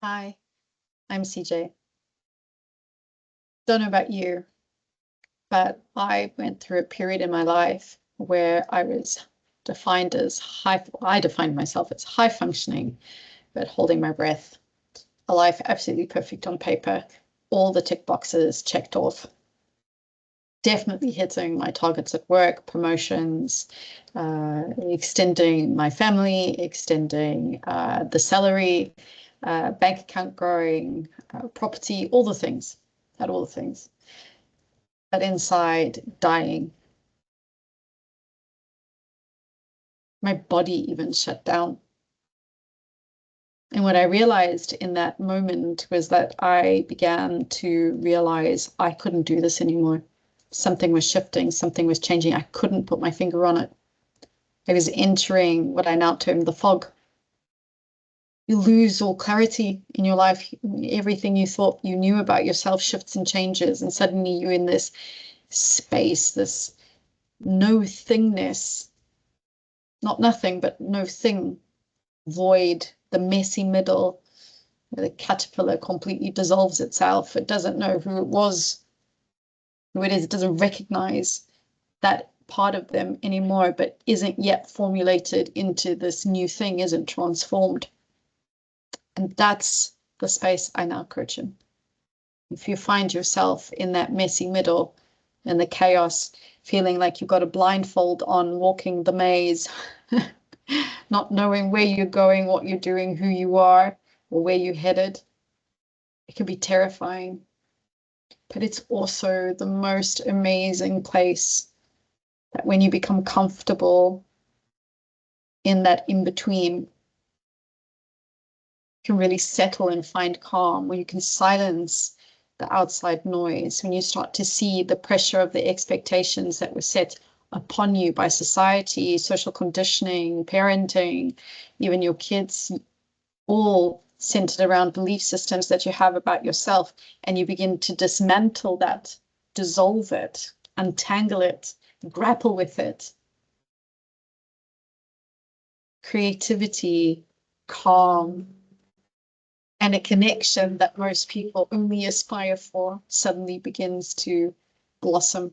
Hi, I'm CJ. Don't know about you, but I went through a period in my life where I was defined as I defined myself as high functioning, but holding my breath. A life absolutely perfect on paper, all the tick boxes checked off. Definitely hitting my targets at work, promotions, extending my family, extending the salary, bank account growing, property, all the things, had all the things. But inside, dying. My body even shut down. And what I realized in that moment was that I began to realize I couldn't do this anymore. Something was shifting, something was changing. I couldn't put my finger on it. I was entering what I now term the fog. You lose all clarity in your life. Everything you thought you knew about yourself shifts and changes, and suddenly you're in this space, this no thingness, not nothing, but no thing, void, the messy middle. The caterpillar completely dissolves itself. It doesn't know who it was, who it is. It doesn't recognize that part of them anymore, but isn't yet formulated into this new thing, isn't transformed. And that's the space I now coach in. If you find yourself in that messy middle, in the chaos, feeling like you've got a blindfold on, walking the maze, not knowing where you're going, what you're doing, who you are, or where you're headed, it can be terrifying. But it's also the most amazing place that when you become comfortable in that in-between, you can really settle and find calm, where you can silence the outside noise, when you start to see the pressure of the expectations that were set upon you by society, social conditioning, parenting, even your kids, all centered around belief systems that you have about yourself, and you begin to dismantle that, dissolve it, untangle it, grapple with it. Creativity, calm, and a connection that most people only aspire for suddenly begins to blossom.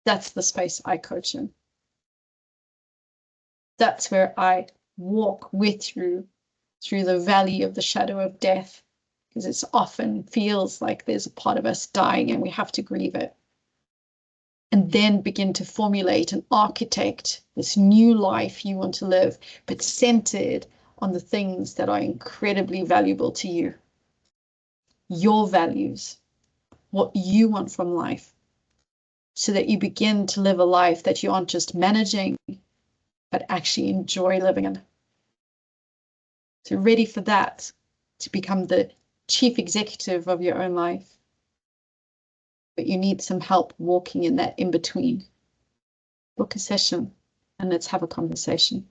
That's the space I coach in. That's where I walk with you through the valley of the shadow of death, because it often feels like there's a part of us dying and we have to grieve it. And then begin to formulate and architect this new life you want to live, but centered on the things that are incredibly valuable to you. Your values, what you want from life, so that you begin to live a life that you aren't just managing, but actually enjoy living in. So ready for that, to become the chief executive of your own life. But you need some help walking in that in-between. Book a session and let's have a conversation.